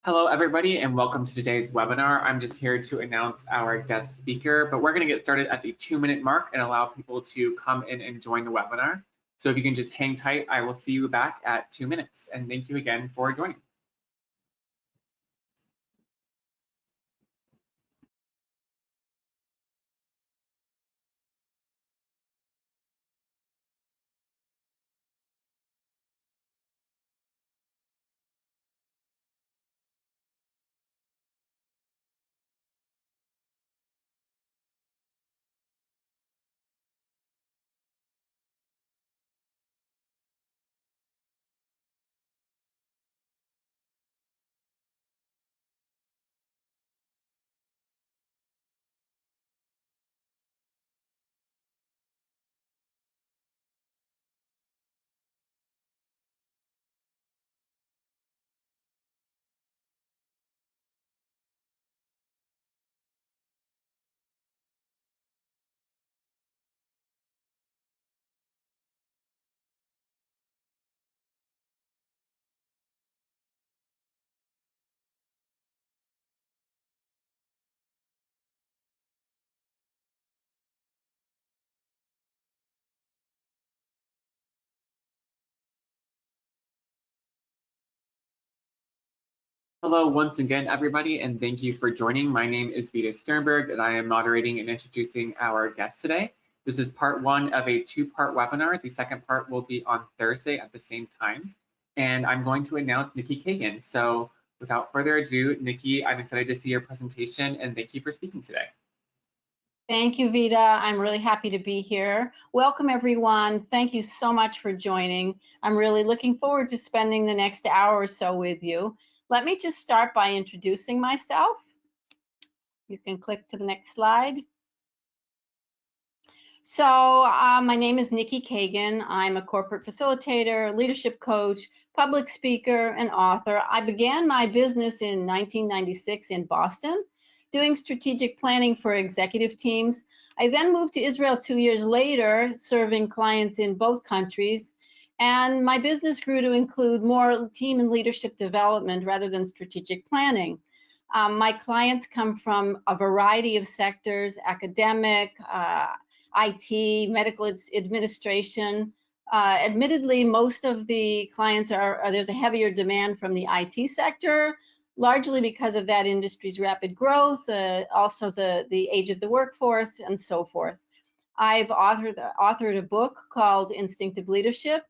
Hello, everybody, and welcome to today's webinar. I'm just here to announce our guest speaker, but we're going to get started at the 2-minute mark and allow people to come in and join the webinar. So if you can just hang tight, I will see you back at 2 minutes. And thank you again for joining. Hello once again, everybody, and thank you for joining. My name is Vita Sternberg, and I am moderating and introducing our guest today. This is part one of a two-part webinar. The second part will be on Thursday at the same time, and I'm going to announce Nikki Kagan. So without further ado, Nikki, I'm excited to see your presentation, and thank you for speaking today. Thank you, Vita. I'm really happy to be here. Welcome, everyone. Thank you so much for joining. I'm really looking forward to spending the next hour or so with you. Let me just start by introducing myself. You can click to the next slide. So my name is Nikki Kagan. I'm a corporate facilitator, leadership coach, public speaker, and author. I began my business in 1996 in Boston, doing strategic planning for executive teams. I then moved to Israel 2 years later, serving clients in both countries. And my business grew to include more team and leadership development rather than strategic planning. My clients come from a variety of sectors: academic, IT, medical administration. Admittedly, most of the clients there's a heavier demand from the IT sector, largely because of that industry's rapid growth, also the age of the workforce, and so forth. I've authored a book called Instinctive Leadership,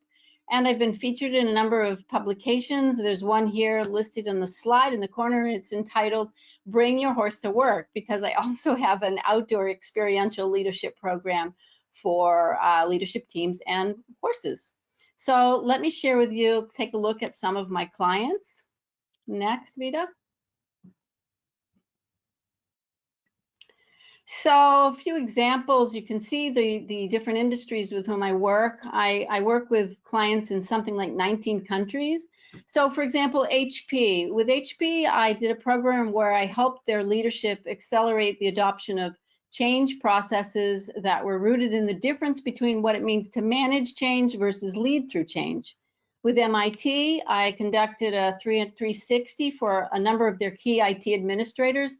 and I've been featured in a number of publications. There's one here listed in the slide in the corner. It's entitled Bring Your Horse to Work, because I also have an outdoor experiential leadership program for leadership teams and horses. So let me share with you, let's take a look at some of my clients. Next, Vita. So a few examples, you can see the different industries with whom I work. I work with clients in something like 19 countries. So for example, HP. With HP, I did a program where I helped their leadership accelerate the adoption of change processes that were rooted in the difference between what it means to manage change versus lead through change. With MIT, I conducted a 360 for a number of their key IT administrators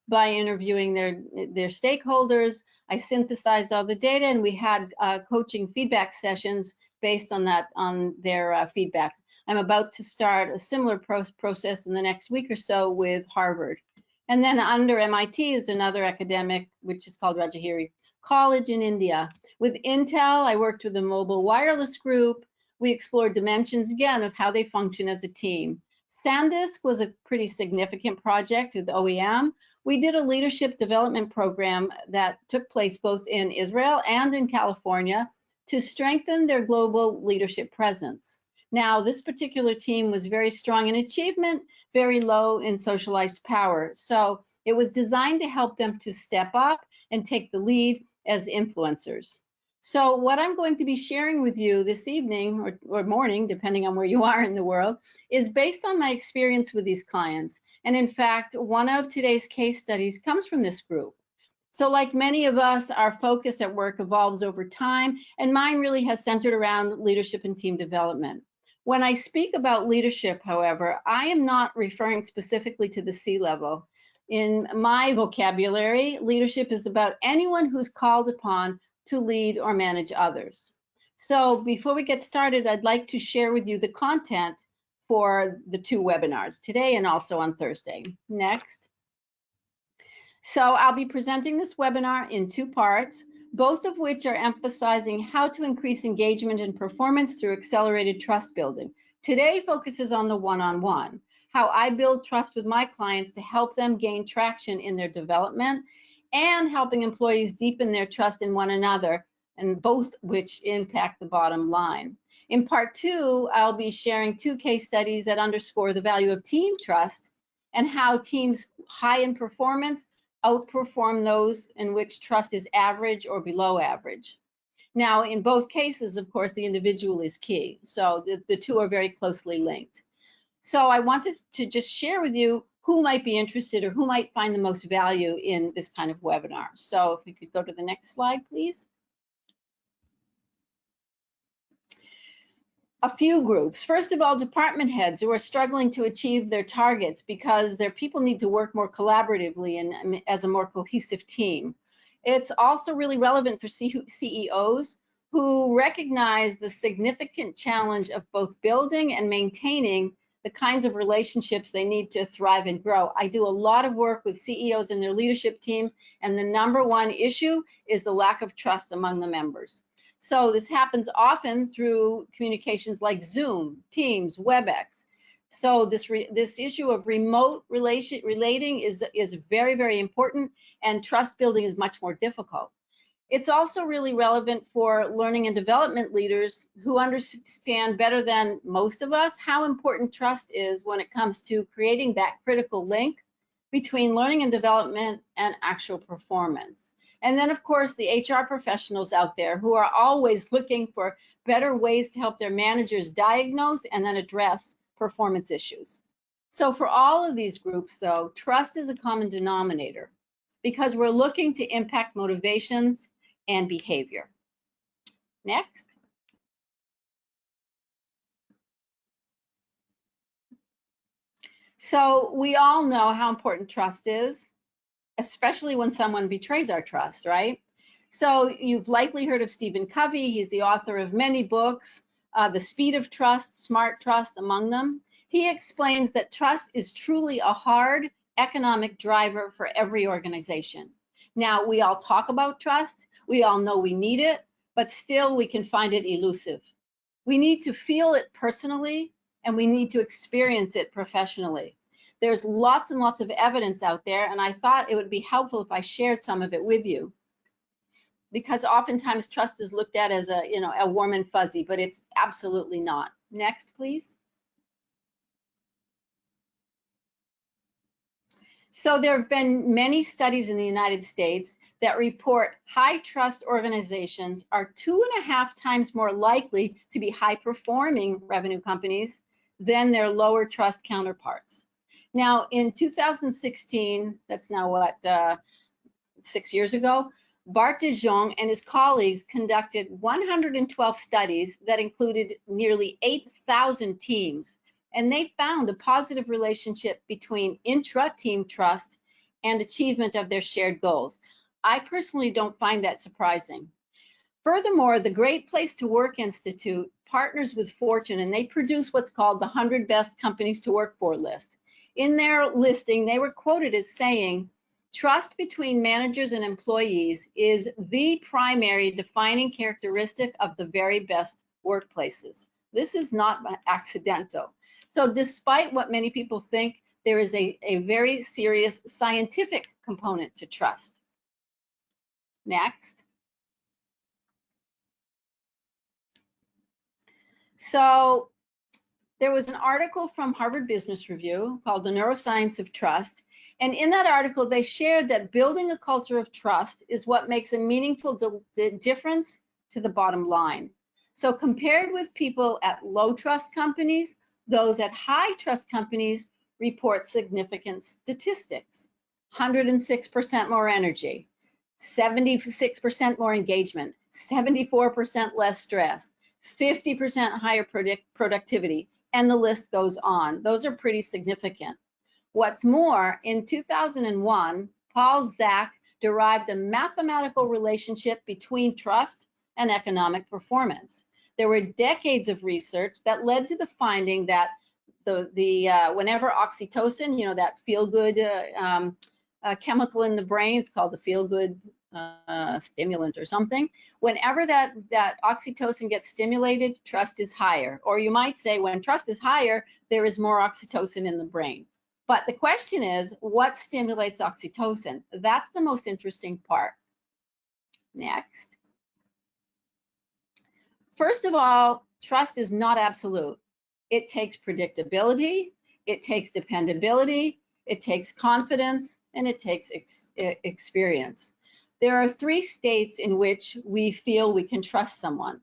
by interviewing their stakeholders. I synthesized all the data, and we had coaching feedback sessions based on their feedback. I'm about to start a similar process in the next week or so with Harvard. And then under MIT is another academic, which is called Rajahiri College in India. With Intel, I worked with the mobile wireless group. We explored dimensions, again, of how they function as a team. SanDisk was a pretty significant project with OEM. We did a leadership development program that took place both in Israel and in California to strengthen their global leadership presence. Now, this particular team was very strong in achievement, very low in socialized power. So it was designed to help them to step up and take the lead as influencers. So what I'm going to be sharing with you this evening or morning, depending on where you are in the world, is based on my experience with these clients. And in fact, one of today's case studies comes from this group. So like many of us, our focus at work evolves over time, and mine really has centered around leadership and team development. When I speak about leadership, however, I am not referring specifically to the C-level. In my vocabulary, leadership is about anyone who's called upon to lead or manage others. So before we get started, I'd like to share with you the content for the two webinars today and also on Thursday. Next. So I'll be presenting this webinar in two parts, both of which are emphasizing how to increase engagement and performance through accelerated trust building. Today focuses on the one-on-one, how I build trust with my clients to help them gain traction in their development and helping employees deepen their trust in one another, and both which impact the bottom line. In part two, I'll be sharing two case studies that underscore the value of team trust and how teams high in performance outperform those in which trust is average or below average. Now, in both cases, of course, the individual is key. So the two are very closely linked. So I wanted to just share with you who might be interested or who might find the most value in this kind of webinar. So if we could go to the next slide, please. A few groups. First of all, department heads who are struggling to achieve their targets because their people need to work more collaboratively and as a more cohesive team. It's also really relevant for CEOs who recognize the significant challenge of both building and maintaining the kinds of relationships they need to thrive and grow. I do a lot of work with CEOs and their leadership teams, and the number one issue is the lack of trust among the members. So this happens often through communications like Zoom, Teams, WebEx. So this issue of remote relating is very, very important, and trust building is much more difficult. It's also really relevant for learning and development leaders who understand better than most of us how important trust is when it comes to creating that critical link between learning and development and actual performance. And then, of course, the HR professionals out there who are always looking for better ways to help their managers diagnose and then address performance issues. So for all of these groups, though, trust is a common denominator because we're looking to impact motivations and behavior. Next. So we all know how important trust is, especially when someone betrays our trust, right? So you've likely heard of Stephen Covey. He's the author of many books, The Speed of Trust, Smart Trust, among them. He explains that trust is truly a hard economic driver for every organization. Now, we all talk about trust. We all know we need it, but still we can find it elusive. We need to feel it personally, and we need to experience it professionally. There's lots and lots of evidence out there, and I thought it would be helpful if I shared some of it with you, because oftentimes trust is looked at as a warm and fuzzy, but it's absolutely not. Next, please. So there have been many studies in the United States that report high trust organizations are 2.5 times more likely to be high performing revenue companies than their lower trust counterparts. Now, in 2016, that's now what, 6 years ago, Bart de Jong and his colleagues conducted 112 studies that included nearly 8,000 teams, and they found a positive relationship between intra-team trust and achievement of their shared goals. I personally don't find that surprising. Furthermore, the Great Place to Work Institute partners with Fortune, and they produce what's called the 100 Best Companies to Work For list. In their listing, they were quoted as saying, trust between managers and employees is the primary defining characteristic of the very best workplaces. This is not accidental. So despite what many people think, there is a very serious scientific component to trust. Next. So there was an article from Harvard Business Review called The Neuroscience of Trust. And in that article, they shared that building a culture of trust is what makes a meaningful difference to the bottom line. So compared with people at low trust companies, those at high trust companies report significant statistics. 106% more energy, 76% more engagement, 74% less stress, 50% higher productivity, and the list goes on. Those are pretty significant. What's more, in 2001, Paul Zak derived a mathematical relationship between trust and economic performance. There were decades of research that led to the finding that whenever oxytocin, you know, that feel-good chemical in the brain, it's called the feel-good stimulant or something. Whenever that oxytocin gets stimulated, trust is higher. Or you might say when trust is higher, there is more oxytocin in the brain. But the question is, what stimulates oxytocin? That's the most interesting part. Next. First of all, trust is not absolute. It takes predictability, it takes dependability, it takes confidence, and it takes experience. There are 3 states in which we feel we can trust someone.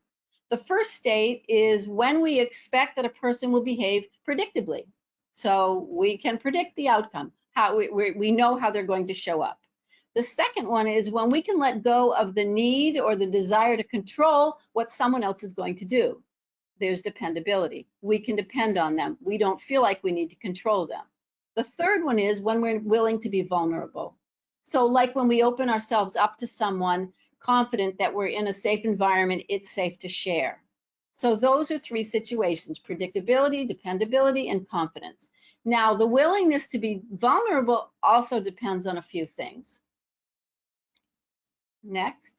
The first state is when we expect that a person will behave predictably. So we can predict the outcome, how we know how they're going to show up. The second one is when we can let go of the need or the desire to control what someone else is going to do. There's dependability. We can depend on them. We don't feel like we need to control them. The third one is when we're willing to be vulnerable. So like when we open ourselves up to someone, confident that we're in a safe environment, it's safe to share. So those are 3 situations: predictability, dependability, and confidence. Now, the willingness to be vulnerable also depends on a few things. Next.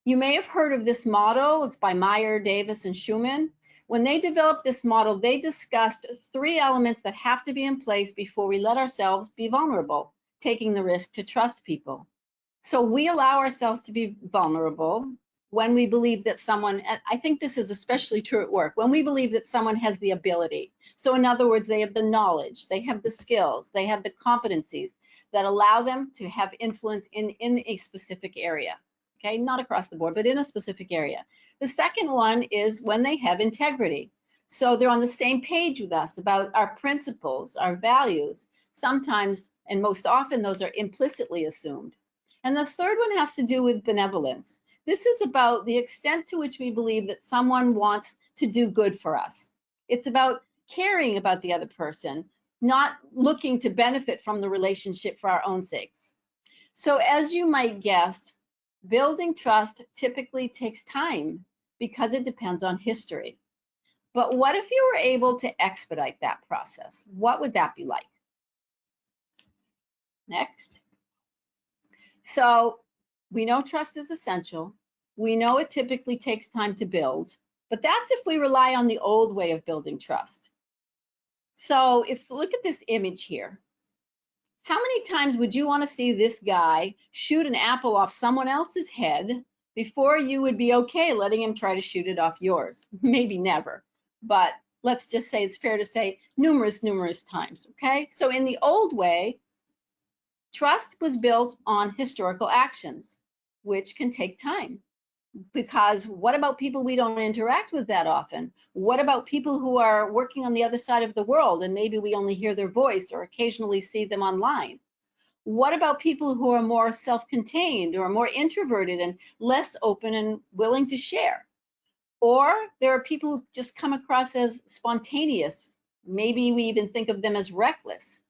You may have heard of this model. It's by Meyer, Davis, and Schumann. When they developed this model, they discussed 3 elements that have to be in place before we let ourselves be vulnerable, taking the risk to trust people. So we allow ourselves to be vulnerable when we believe that someone, and I think this is especially true at work, when we believe that someone has the ability. So in other words, they have the knowledge, they have the skills, they have the competencies that allow them to have influence in a specific area. Okay, not across the board, but in a specific area. The second one is when they have integrity. So they're on the same page with us about our principles, our values. Sometimes, and most often, those are implicitly assumed. And the third one has to do with benevolence. This is about the extent to which we believe that someone wants to do good for us. It's about caring about the other person, not looking to benefit from the relationship for our own sakes. So as you might guess, building trust typically takes time because it depends on history. But what if you were able to expedite that process? What would that be like? Next. So we know trust is essential. We know it typically takes time to build, but that's if we rely on the old way of building trust. So look at this image here. How many times would you want to see this guy shoot an apple off someone else's head before you would be okay letting him try to shoot it off yours? Maybe never, but let's just say it's fair to say numerous times, okay? So in the old way, trust was built on historical actions, which can take time. Because what about people we don't interact with that often? What about people who are working on the other side of the world and maybe we only hear their voice or occasionally see them online? What about people who are more self-contained or more introverted and less open and willing to share? Or there are people who just come across as spontaneous. Maybe we even think of them as reckless.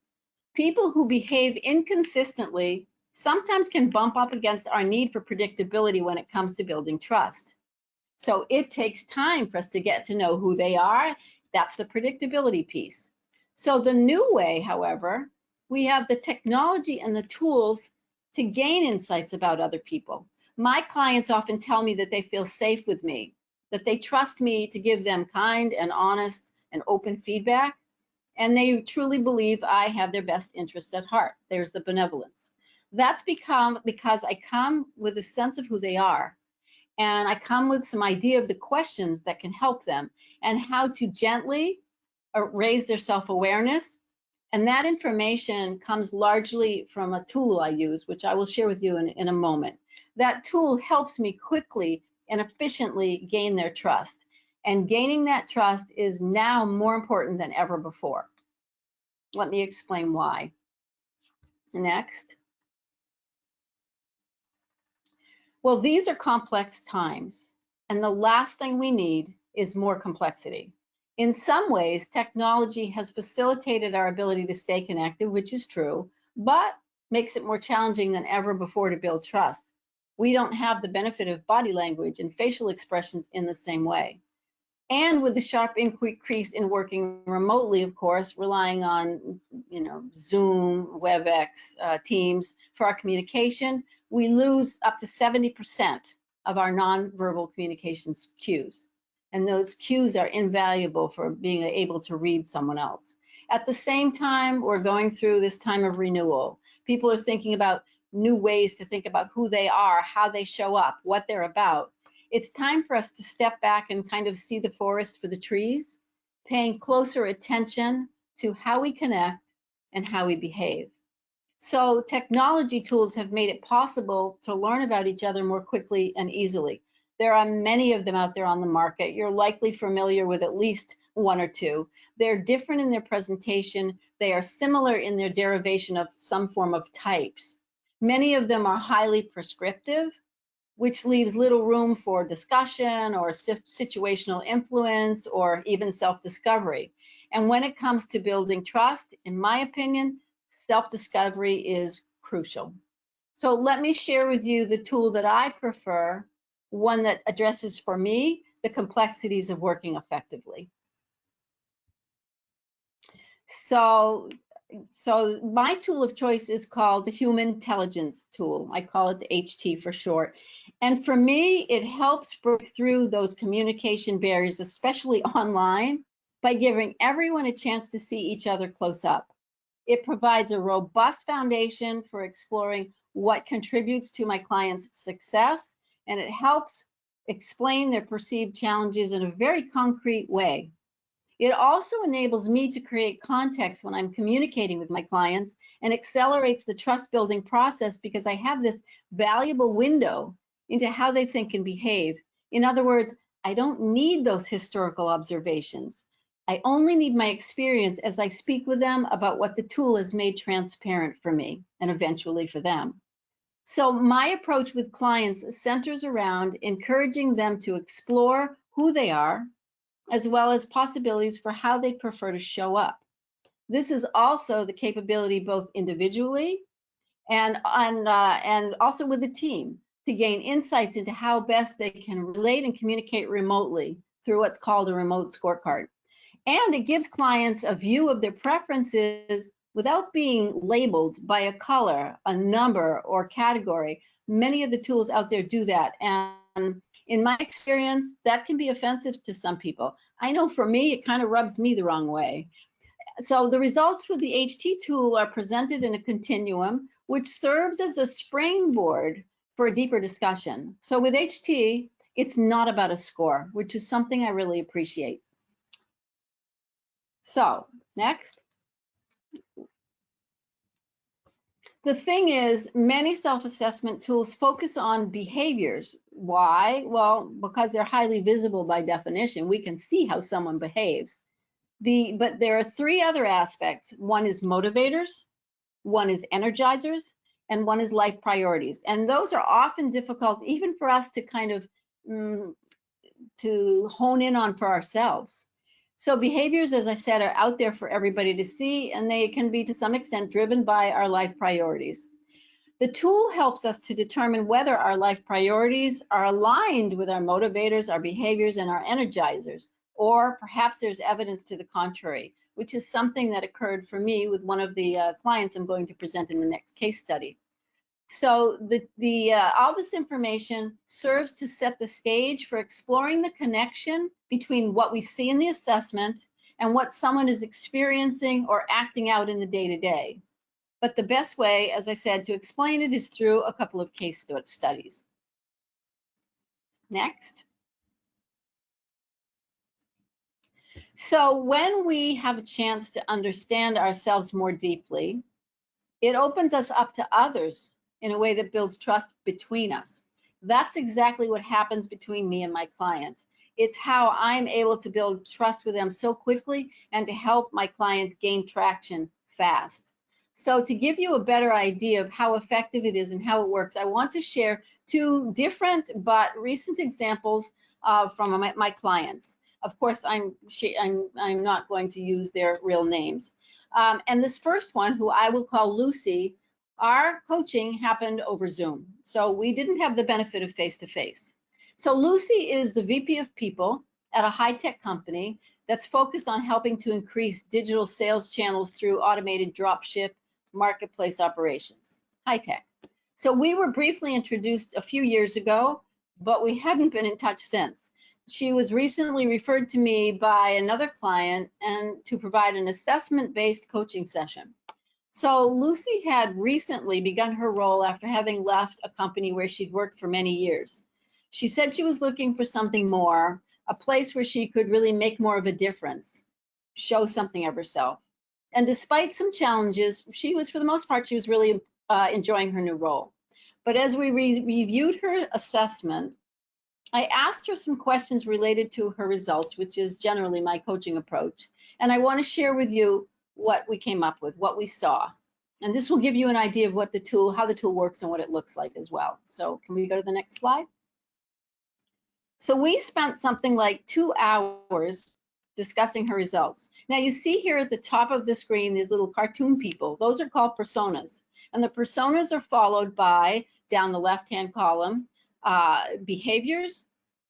People who behave inconsistently sometimes can bump up against our need for predictability when it comes to building trust. So it takes time for us to get to know who they are. That's the predictability piece. So the new way, however, we have the technology and the tools to gain insights about other people. My clients often tell me that they feel safe with me, that they trust me to give them kind and honest and open feedback, and they truly believe I have their best interests at heart. There's the benevolence. That's because I come with a sense of who they are, and I come with some idea of the questions that can help them and how to gently raise their self-awareness. And that information comes largely from a tool I use, which I will share with you in a moment. That tool helps me quickly and efficiently gain their trust. And gaining that trust is now more important than ever before. Let me explain why. Next. Well, these are complex times, And the last thing we need is more complexity. In some ways, technology has facilitated our ability to stay connected, which is true, but makes it more challenging than ever before to build trust. We don't have the benefit of body language and facial expressions in the same way. And with the sharp increase in working remotely, of course, relying on, Zoom, WebEx, Teams for our communication, we lose up to 70% of our nonverbal communications cues. And those cues are invaluable for being able to read someone else. At the same time, we're going through this time of renewal. People are thinking about new ways to think about who they are, how they show up, what they're about. It's time for us to step back and kind of see the forest for the trees, paying closer attention to how we connect and how we behave. So technology tools have made it possible to learn about each other more quickly and easily. There are many of them out there on the market. You're likely familiar with at least one or two. They're different in their presentation. They are similar in their derivation of some form of types. Many of them are highly prescriptive, which leaves little room for discussion or situational influence or even self-discovery. And when it comes to building trust, in my opinion, self-discovery is crucial. So let me share with you the tool that I prefer, one that addresses for me the complexities of working effectively. So my tool of choice is called the Humantelligence tool. I call it the HT for short. And for me, it helps break through those communication barriers, especially online, by giving everyone a chance to see each other close up. It provides a robust foundation for exploring what contributes to my clients' success, and it helps explain their perceived challenges in a very concrete way. It also enables me to create context when I'm communicating with my clients and accelerates the trust building process because I have this valuable window into how they think and behave. In other words, I don't need those historical observations. I only need my experience as I speak with them about what the tool has made transparent for me and eventually for them. So my approach with clients centers around encouraging them to explore who they are, as well as possibilities for how they prefer to show up. This is also the capability both individually and also with the team to gain insights into how best they can relate and communicate remotely through what's called a remote scorecard. And it gives clients a view of their preferences without being labeled by a color, a number, or category. Many of the tools out there do that. And in my experience, that can be offensive to some people. I know for me, it kind of rubs me the wrong way. So the results with the HT tool are presented in a continuum, which serves as a springboard for a deeper discussion. So with HT, it's not about a score, which is something I really appreciate. So next. The thing is, many self-assessment tools focus on behaviors. Why? Well, because they're highly visible by definition. We can see how someone behaves. But there are three other aspects. One is motivators, one is energizers, and one is life priorities. And those are often difficult even for us to kind of to hone in on for ourselves. So behaviors, as I said, are out there for everybody to see, and they can be to some extent driven by our life priorities. The tool helps us to determine whether our life priorities are aligned with our motivators, our behaviors, and our energizers, or perhaps there's evidence to the contrary, which is something that occurred for me with one of the clients I'm going to present in the next case study. So all this information serves to set the stage for exploring the connection between what we see in the assessment and what someone is experiencing or acting out in the day-to-day. But the best way, as I said, to explain it is through a couple of case studies. Next. So when we have a chance to understand ourselves more deeply, it opens us up to others in a way that builds trust between us. That's exactly what happens between me and my clients. It's how I'm able to build trust with them so quickly and to help my clients gain traction fast. So to give you a better idea of how effective it is and how it works, I want to share two different but recent examples from my clients. Of course, I'm not going to use their real names. And this first one, who I will call Lucy, our coaching happened over Zoom. So we didn't have the benefit of face-to-face. So Lucy is the VP of People at a high-tech company that's focused on helping to increase digital sales channels through automated dropship marketplace operations. High-tech. So we were briefly introduced a few years ago, but we hadn't been in touch since. She was recently referred to me by another client and to provide an assessment-based coaching session. So Lucy had recently begun her role after having left a company where she'd worked for many years. She said she was looking for something more, a place where she could really make more of a difference, show something of herself. And despite some challenges, for the most part, she was really enjoying her new role. But as we reviewed her assessment, I asked her some questions related to her results, which is generally my coaching approach. And I want to share with you what we came up with, what we saw. And this will give you an idea of what how the tool works and what it looks like as well. So can we go to the next slide? So we spent something like 2 hours discussing her results. Now you see here at the top of the screen, these little cartoon people, those are called personas. And the personas are followed by, down the left-hand column, behaviors,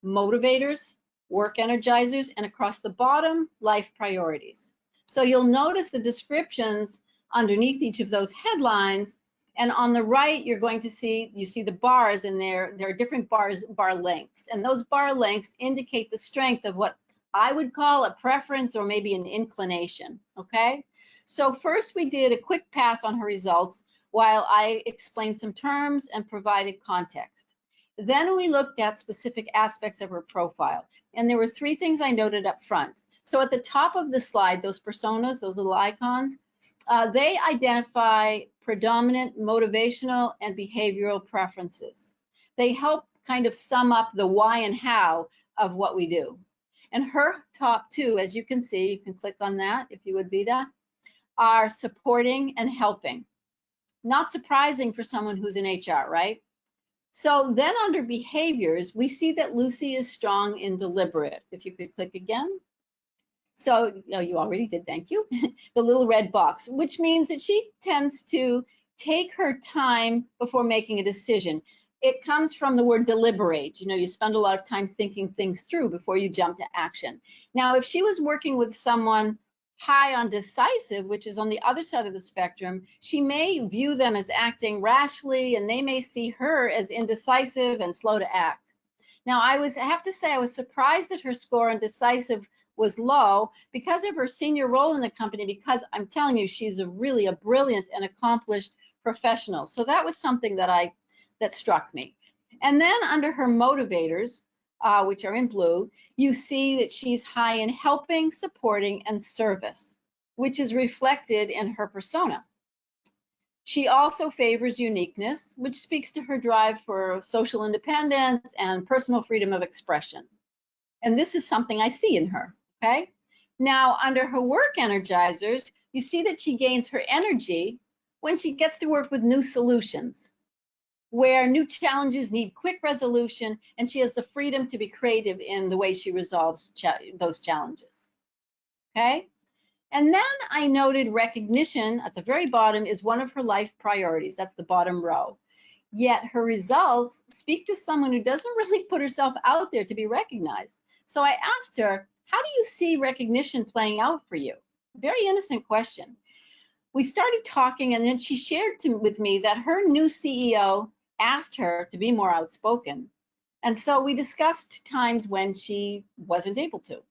motivators, work energizers, and across the bottom, life priorities. So you'll notice the descriptions underneath each of those headlines, and on the right, you're going to see, you see the bars in there. There are different bar lengths, and those bar lengths indicate the strength of what I would call a preference or maybe an inclination, okay? So first we did a quick pass on her results while I explained some terms and provided context. Then we looked at specific aspects of her profile, and there were 3 things I noted up front. So at the top of the slide, those personas, those little icons, they identify predominant motivational and behavioral preferences. They help kind of sum up the why and how of what we do. And her top 2, as you can see, you can click on that if you would, Vida, are supporting and helping. Not surprising for someone who's in HR, right? So then under behaviors, we see that Lucy is strong in deliberate. If you could click again. So, oh, you already did, thank you. The little red box, which means that she tends to take her time before making a decision. It comes from the word deliberate. You know, you spend a lot of time thinking things through before you jump to action. Now, if she was working with someone high on decisive, which is on the other side of the spectrum, she may view them as acting rashly, and they may see her as indecisive and slow to act. Now, I have to say I was surprised that her score on decisive was low because of her senior role in the company, because I'm telling you, she's really a brilliant and accomplished professional. So that was something that struck me. And then under her motivators, which are in blue, you see that she's high in helping, supporting, and service, which is reflected in her persona. She also favors uniqueness, which speaks to her drive for social independence and personal freedom of expression. And this is something I see in her, okay? Now, under her work energizers, you see that she gains her energy when she gets to work with new solutions, where new challenges need quick resolution, and she has the freedom to be creative in the way she resolves those challenges, okay? And then I noted recognition at the very bottom is one of her life priorities. That's the bottom row. Yet her results speak to someone who doesn't really put herself out there to be recognized. So I asked her, how do you see recognition playing out for you? Very innocent question. We started talking, and then she shared with me that her new CEO asked her to be more outspoken. And so we discussed times when she wasn't able to.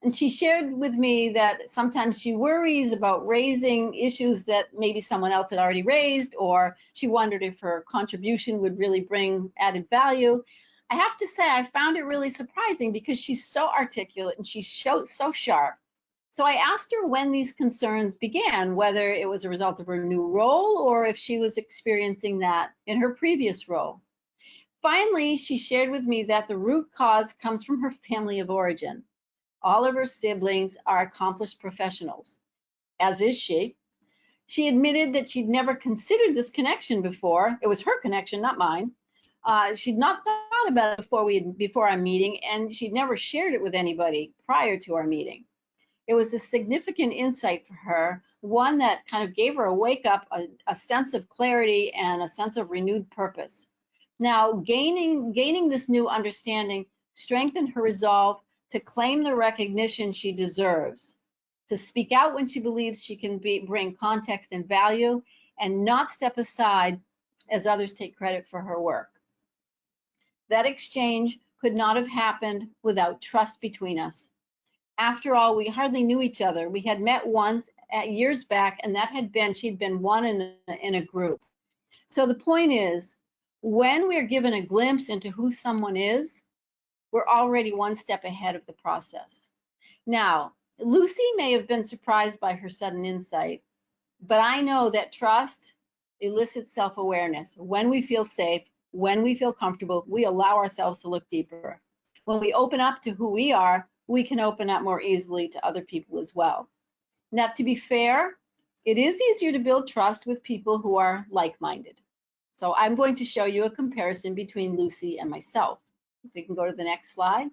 And she shared with me that sometimes she worries about raising issues that maybe someone else had already raised, or she wondered if her contribution would really bring added value. I have to say, I found it really surprising because she's so articulate and she's so sharp. So I asked her when these concerns began, whether it was a result of her new role or if she was experiencing that in her previous role. Finally, she shared with me that the root cause comes from her family of origin. All of her siblings are accomplished professionals, as is she. She admitted that she'd never considered this connection before. It was her connection, not mine. She'd not thought thought about it before our meeting, and she'd never shared it with anybody prior to our meeting. It was a significant insight for her, one that kind of gave her a wake up, a sense of clarity and a sense of renewed purpose. Now, gaining this new understanding strengthened her resolve to claim the recognition she deserves, to speak out when she believes she can bring context and value, and not step aside as others take credit for her work. That exchange could not have happened without trust between us. After all, we hardly knew each other. We had met once years back, and she'd been one in a group. So the point is, when we're given a glimpse into who someone is, we're already one step ahead of the process. Now, Lucy may have been surprised by her sudden insight, but I know that trust elicits self-awareness. When we feel safe, when we feel comfortable, we allow ourselves to look deeper. When we open up to who we are, we can open up more easily to other people as well. Now, to be fair, it is easier to build trust with people who are like-minded. So I'm going to show you a comparison between Lucy and myself. If we can go to the next slide.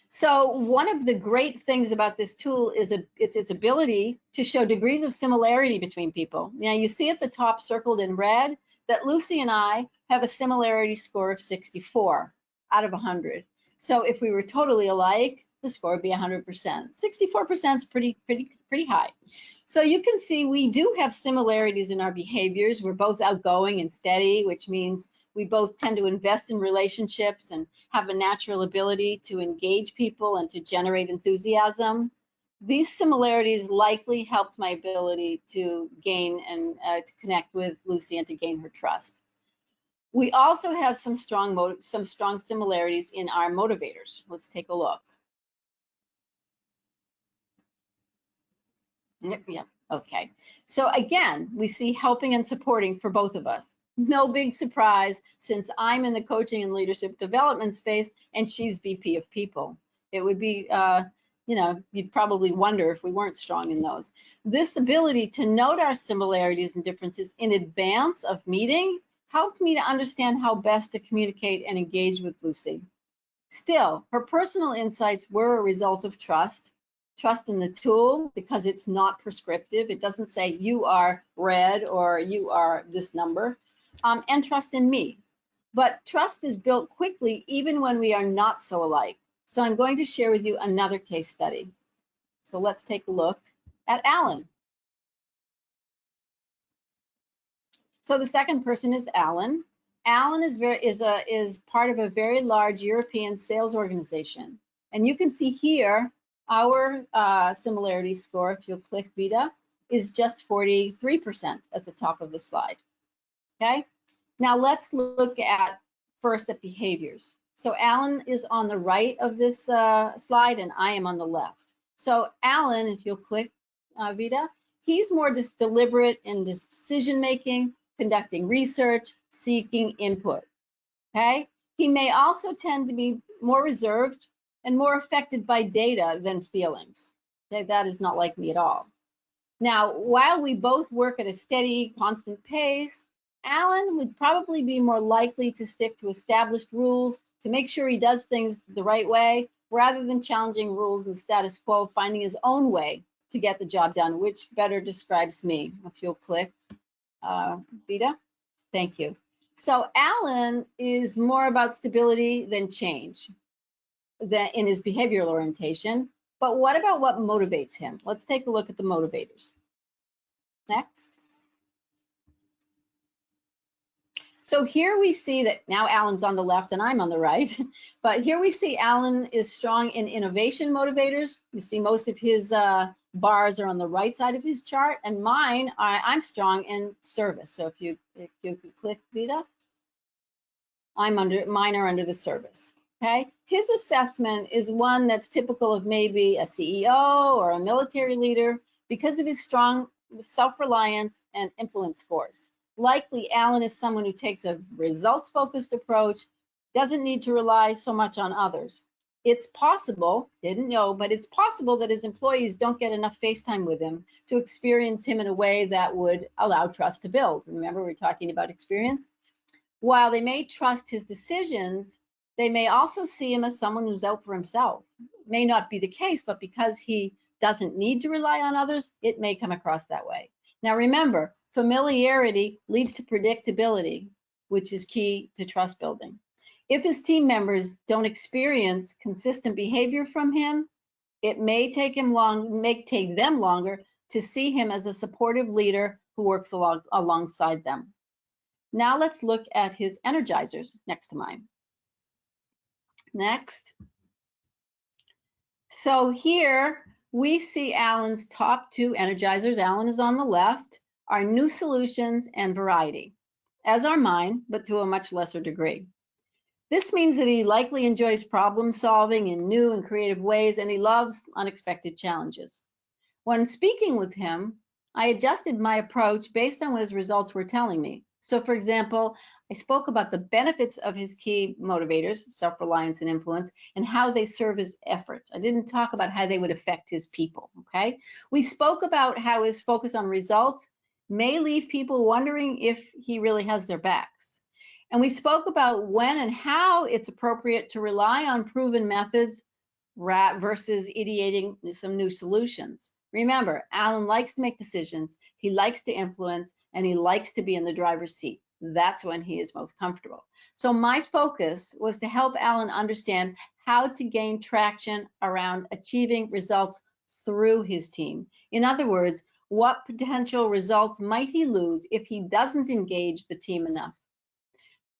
So one of the great things about this tool is its ability to show degrees of similarity between people. Now you see at the top circled in red that Lucy and I have a similarity score of 64 out of 100. So if we were totally alike, the score would be 100%. 64% is pretty high. So you can see we do have similarities in our behaviors. We're both outgoing and steady, which means we both tend to invest in relationships and have a natural ability to engage people and to generate enthusiasm. These similarities likely helped my ability to gain and to connect with Lucy and to gain her trust. We also have some strong similarities in our motivators. Let's take a look. Yeah, okay. So again, we see helping and supporting for both of us. No big surprise, since I'm in the coaching and leadership development space and she's VP of people. It would be, you'd probably wonder if we weren't strong in those. This ability to note our similarities and differences in advance of meeting helped me to understand how best to communicate and engage with Lucy. Still, her personal insights were a result of trust in the tool, because it's not prescriptive. It doesn't say you are red or you are this number, and trust in me. But trust is built quickly even when we are not so alike. So I'm going to share with you another case study. So let's take a look at Alan. So the second person is Alan. Alan is part of a very large European sales organization. And you can see here, our similarity score, if you'll click Vita, is just 43% at the top of the slide. Okay, now let's look at first at behaviors. So Alan is on the right of this slide and I am on the left. So Alan, if you'll click Vita, he's more deliberate in decision making, conducting research, seeking input. Okay, he may also tend to be more reserved and more affected by data than feelings. Okay, that is not like me at all. Now, while we both work at a steady, constant pace, Alan would probably be more likely to stick to established rules to make sure he does things the right way, rather than challenging rules and status quo, finding his own way to get the job done, which better describes me. If you'll click Vita, thank you. So Alan is more about stability than change in his behavioral orientation. But what about what motivates him? Let's take a look at the motivators. Next. So here we see that now Alan's on the left and I'm on the right, but here we see Alan is strong in innovation motivators. You see most of his bars are on the right side of his chart, and mine, I'm strong in service. So if you click Vita, mine are under the service. Okay, his assessment is one that's typical of maybe a CEO or a military leader because of his strong self-reliance and influence scores. Likely, Alan is someone who takes a results-focused approach, doesn't need to rely so much on others. It's possible, didn't know, but it's possible that his employees don't get enough face time with him to experience him in a way that would allow trust to build. Remember, we're talking about experience. While they may trust his decisions, they may also see him as someone who's out for himself. It may not be the case, but because he doesn't need to rely on others, it may come across that way. Now remember, familiarity leads to predictability, which is key to trust building. If his team members don't experience consistent behavior from him, it may take them longer to see him as a supportive leader who works alongside them. Now let's look at his energizers next to mine. Next. So here we see Alan's top two energizers. Alan is on the left, are new solutions and variety, as are mine, but to a much lesser degree. This means that he likely enjoys problem solving in new and creative ways, and he loves unexpected challenges. When speaking with him, I adjusted my approach based on what his results were telling me. So for example, I spoke about the benefits of his key motivators, self-reliance and influence, and how they serve his efforts. I didn't talk about how they would affect his people, okay? We spoke about how his focus on results may leave people wondering if he really has their backs. And we spoke about when and how it's appropriate to rely on proven methods versus ideating some new solutions. Remember, Alan likes to make decisions, he likes to influence, and he likes to be in the driver's seat. That's when he is most comfortable. So my focus was to help Alan understand how to gain traction around achieving results through his team. In other words, what potential results might he lose if he doesn't engage the team enough?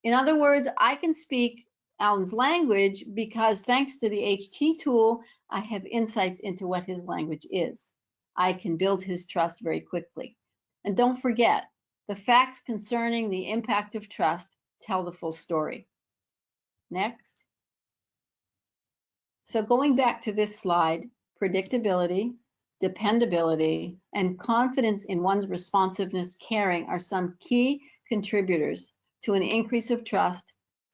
In other words, I can speak Alan's language because thanks to the HT tool, I have insights into what his language is. I can build his trust very quickly. And don't forget, the facts concerning the impact of trust tell the full story. Next. So going back to this slide, predictability, dependability, and confidence in one's responsiveness caring are some key contributors to an increase of trust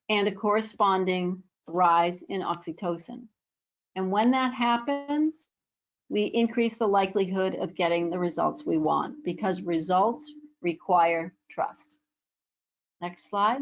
and a corresponding rise in oxytocin. And when that happens, we increase the likelihood of getting the results we want because results require trust. Next slide.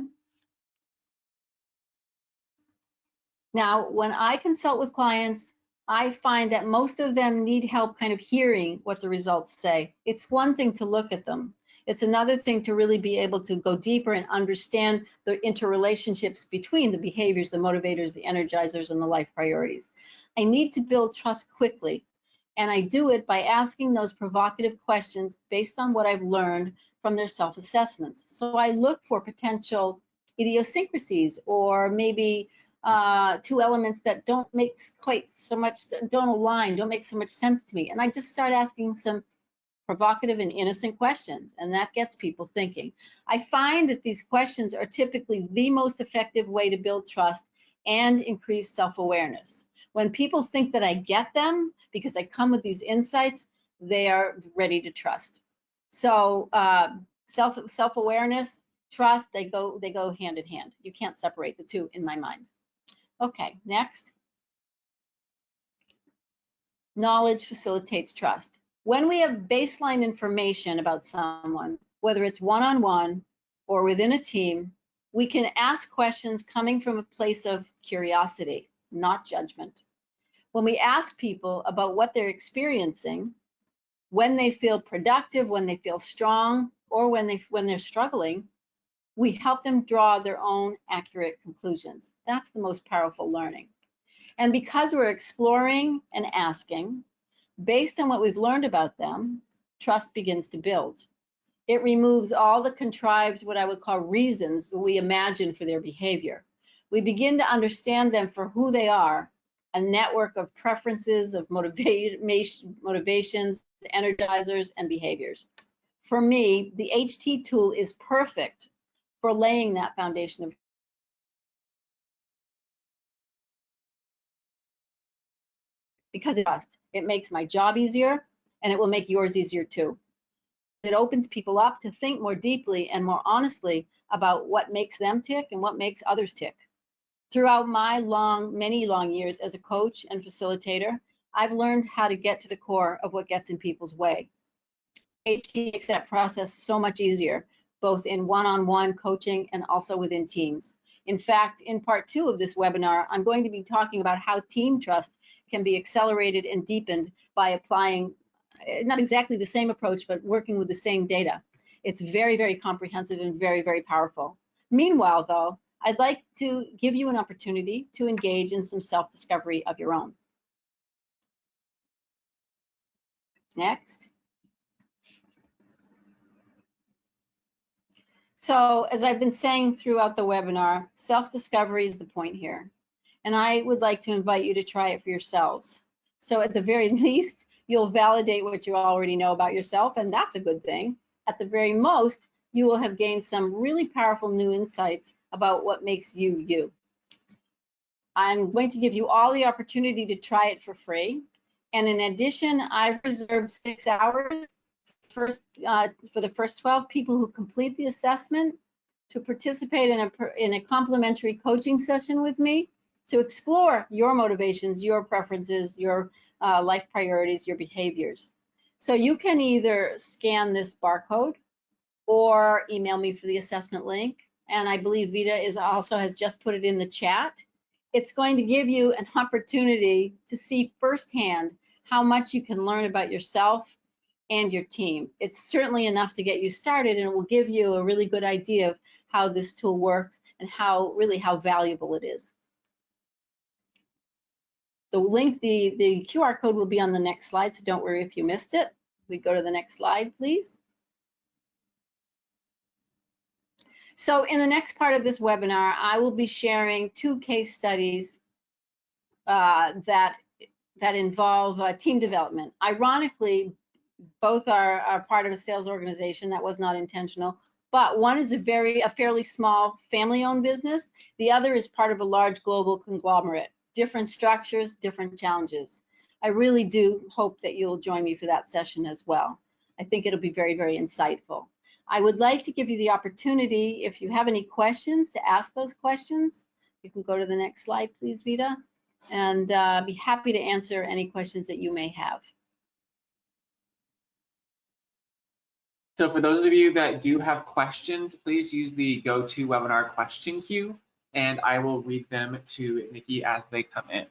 Now, when I consult with clients, I find that most of them need help kind of hearing what the results say. It's one thing to look at them. It's another thing to really be able to go deeper and understand the interrelationships between the behaviors, the motivators, the energizers, and the life priorities. I need to build trust quickly, and I do it by asking those provocative questions based on what I've learned from their self-assessments. So I look for potential idiosyncrasies or maybe two elements that don't make quite so much, don't align, don't make so much sense to me. And I just start asking some provocative and innocent questions, and that gets people thinking. I find that these questions are typically the most effective way to build trust and increase self-awareness. When people think that I get them because I come with these insights, they are ready to trust. So self-awareness, trust, they go hand in hand. You can't separate the two in my mind. Okay, next. Knowledge facilitates trust. When we have baseline information about someone, whether it's one-on-one or within a team, we can ask questions coming from a place of curiosity, not judgment. When we ask people about what they're experiencing, when they feel productive, when they feel strong, or when they're struggling, we help them draw their own accurate conclusions. That's the most powerful learning. And because we're exploring and asking, based on what we've learned about them, trust begins to build. It removes all the contrived, what I would call reasons we imagine for their behavior. We begin to understand them for who they are, a network of preferences, of motivations, energizers, and behaviors. For me, the HT tool is perfect for laying that foundation of because it makes my job easier, and it will make yours easier too. It opens people up to think more deeply and more honestly about what makes them tick and what makes others tick. Throughout my many long years as a coach and facilitator, I've learned how to get to the core of what gets in people's way. HT makes that process so much easier, both in one-on-one coaching and also within teams. In fact, in part 2 of this webinar, I'm going to be talking about how team trust can be accelerated and deepened by applying not exactly the same approach, but working with the same data. It's very, very comprehensive and very, very powerful. Meanwhile, though, I'd like to give you an opportunity to engage in some self-discovery of your own. Next. So as I've been saying throughout the webinar, self-discovery is the point here. And I would like to invite you to try it for yourselves. So at the very least, you'll validate what you already know about yourself, and that's a good thing. At the very most, you will have gained some really powerful new insights about what makes you, you. I'm going to give you all the opportunity to try it for free. And in addition, I've reserved 6 hours for the first 12 people who complete the assessment to participate in a complimentary coaching session with me to explore your motivations, your preferences, your life priorities, your behaviors. So you can either scan this barcode or email me for the assessment link. And I believe Vita also has just put it in the chat. It's going to give you an opportunity to see firsthand how much you can learn about yourself and your team. It's certainly enough to get you started, and it will give you a really good idea of how this tool works and how valuable it is. The link, the QR code will be on the next slide, so don't worry if you missed it. We go to the next slide, please. So in the next part of this webinar, I will be sharing 2 case studies that involve team development. Ironically, both are part of a sales organization. That was not intentional, but one is a fairly small family-owned business. The other is part of a large global conglomerate. Different structures, different challenges. I really do hope that you'll join me for that session as well. I think it'll be very, very insightful. I would like to give you the opportunity, if you have any questions, to ask those questions. You can go to the next slide, please, Vita, and be happy to answer any questions that you may have. So for those of you that do have questions, please use the GoToWebinar question queue, and I will read them to Nikki as they come in.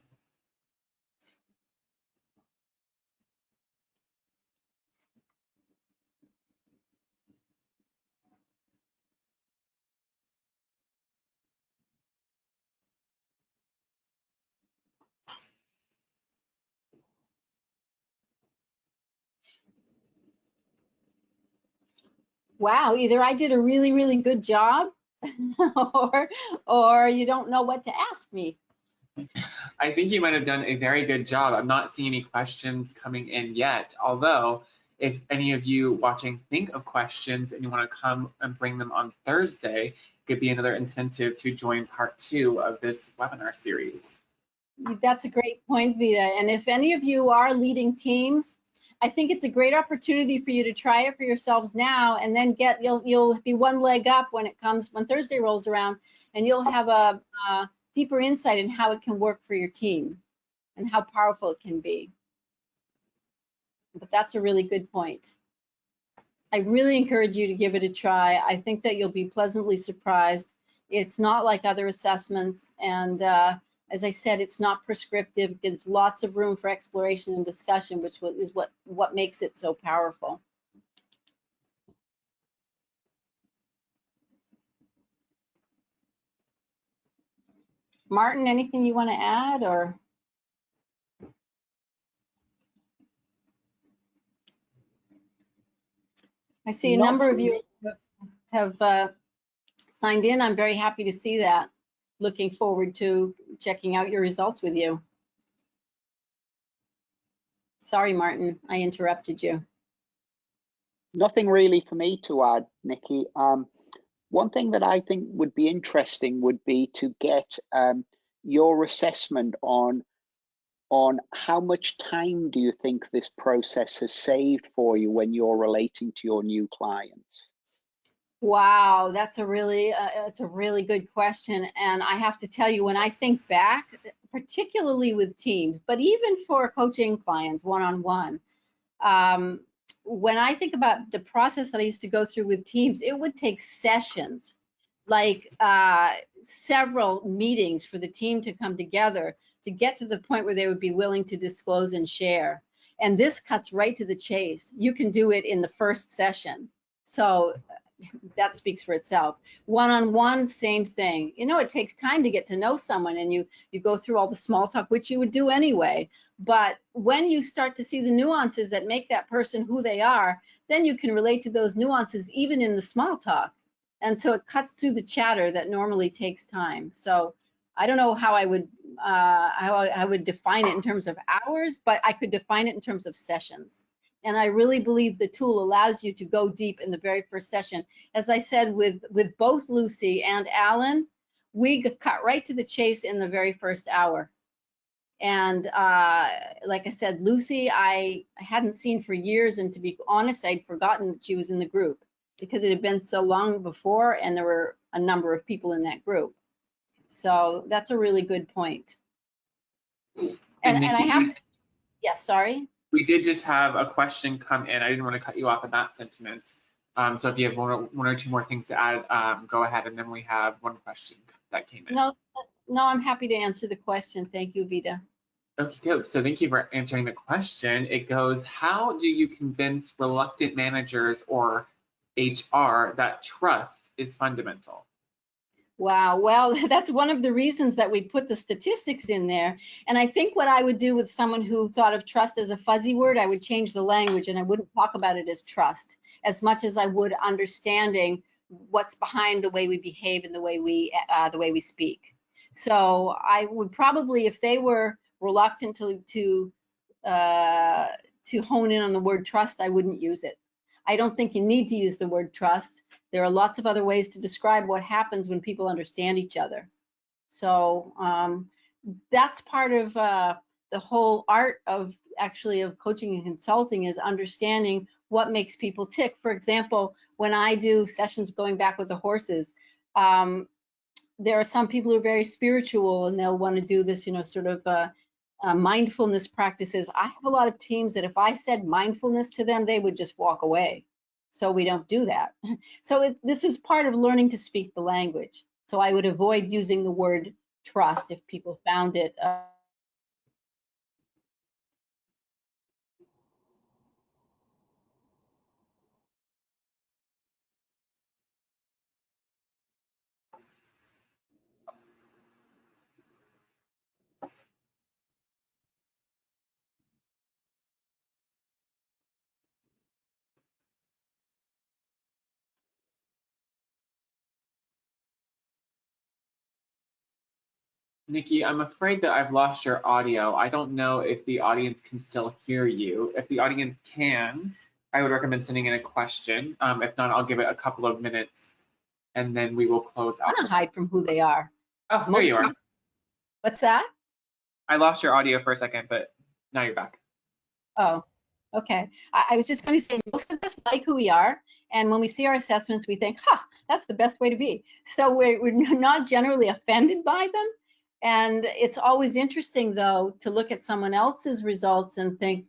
Wow, either I did a really, really good job or you don't know what to ask me. I think you might have done a very good job. I'm not seeing any questions coming in yet, although if any of you watching think of questions and you want to come and bring them on Thursday, it could be another incentive to join part 2 of this webinar series. That's a great point, Vita. And if any of you are leading teams, I think it's a great opportunity for you to try it for yourselves now, and then you'll be one leg up when Thursday rolls around, and you'll have a deeper insight in how it can work for your team and how powerful it can be. But that's a really good point. I really encourage you to give it a try. I think that you'll be pleasantly surprised. It's not like other assessments, and as I said, it's not prescriptive. It gives lots of room for exploration and discussion, which is what makes it so powerful. Martin, anything you want to add, or? I see a number of you have signed in. I'm very happy to see that. Looking forward to checking out your results with you. Sorry, Martin, I interrupted you. Nothing really for me to add, Nikki. One thing that I think would be interesting would be to get your assessment on how much time do you think this process has saved for you when you're relating to your new clients? Wow, that's it's a really good question. And I have to tell you, when I think back, particularly with teams, but even for coaching clients one-on-one, um, when I think about the process that I used to go through with teams, it would take sessions, like several meetings for the team to come together to get to the point where they would be willing to disclose and share. And this cuts right to the chase. You can do it in the first session. So that speaks for itself. One-on-one, same thing. You know, it takes time to get to know someone, and you go through all the small talk, which you would do anyway. But when you start to see the nuances that make that person who they are, then you can relate to those nuances even in the small talk. And so it cuts through the chatter that normally takes time. So I don't know how I would define it in terms of hours, but I could define it in terms of sessions. And I really believe the tool allows you to go deep in the very first session. As I said, with both Lucy and Alan, we cut right to the chase in the very first hour. And like I said, Lucy, I hadn't seen for years. And to be honest, I'd forgotten that she was in the group because it had been so long before and there were a number of people in that group. So that's a really good point. And Nikki, I have, yeah, sorry. We did just have a question come in. I didn't want to cut you off in that sentiment. So if you have one or two more things to add, go ahead. And then we have one question that came in. No, I'm happy to answer the question. Thank you, Vita. Okay, good. So thank you for answering the question. It goes, how do you convince reluctant managers or HR that trust is fundamental? Wow, well, that's one of the reasons that we put the statistics in there. And I think what I would do with someone who thought of trust as a fuzzy word, I would change the language and I wouldn't talk about it as trust as much as I would understanding what's behind the way we behave and the way we speak. So I would probably, if they were reluctant to hone in on the word trust, I wouldn't use it. I don't think you need to use the word trust. There are lots of other ways to describe what happens when people understand each other. So that's part of the whole art of coaching and consulting, is understanding what makes people tick. For example, when I do sessions going back with the horses, there are some people who are very spiritual and they'll want to do this, sort of mindfulness practices. I have a lot of teams that if I said mindfulness to them, they would just walk away. So we don't do that. So this is part of learning to speak the language. So I would avoid using the word trust if people found it. Nikki, I'm afraid that I've lost your audio. I don't know if the audience can still hear you. If the audience can, I would recommend sending in a question. If not, I'll give it a couple of minutes and then we will close out. I don't hide from who they are. Oh, there you are. What's that? I lost your audio for a second, but now you're back. Oh, okay. I was just going to say, most of us like who we are. And when we see our assessments, we think, that's the best way to be. So we're not generally offended by them. And it's always interesting, though, to look at someone else's results and think,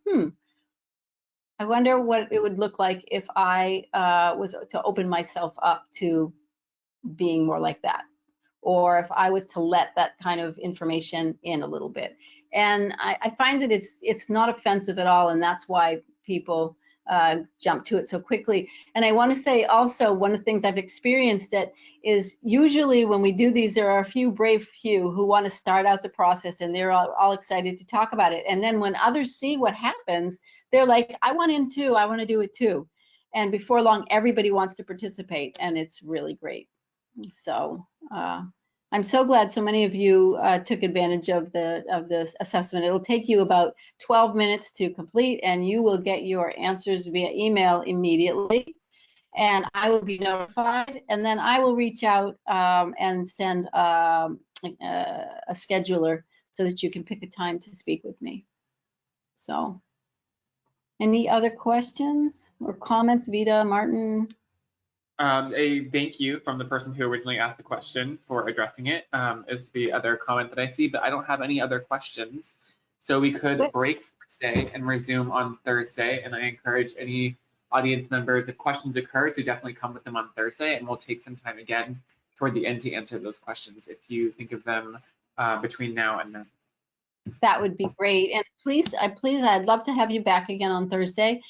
I wonder what it would look like if I was to open myself up to being more like that, or if I was to let that kind of information in a little bit. And I find that it's not offensive at all, and that's why people jump to it so quickly. And I want to say also, one of the things I've experienced that is usually when we do these, there are a few brave few who want to start out the process and they're all excited to talk about it. And then when others see what happens, they're like, I want in too, I want to do it too. And before long, everybody wants to participate, and it's really great. So I'm so glad so many of you took advantage of this assessment. It'll take you about 12 minutes to complete, and you will get your answers via email immediately. And I will be notified, and then I will reach out and send a scheduler so that you can pick a time to speak with me. So, any other questions or comments, Vita, Martin? A thank you from the person who originally asked the question for addressing it is the other comment that I see, but I don't have any other questions. So we could break for today and resume on Thursday. And I encourage any audience members, if questions occur, to definitely come with them on Thursday, and we'll take some time again toward the end to answer those questions if you think of them between now and then. That would be great. And please, I'd love to have you back again on Thursday.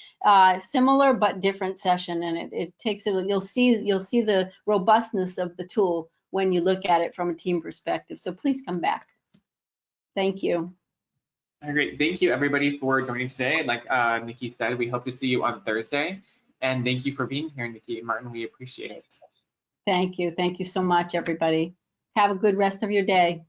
Similar but different session, and it takes it. You'll see the robustness of the tool when you look at it from a team perspective. So please come back. Thank you. Great. Thank you, everybody, for joining today. Like Nikki said, we hope to see you on Thursday. And thank you for being here, Nikki and Martin. We appreciate it. Thank you. Thank you so much, everybody. Have a good rest of your day.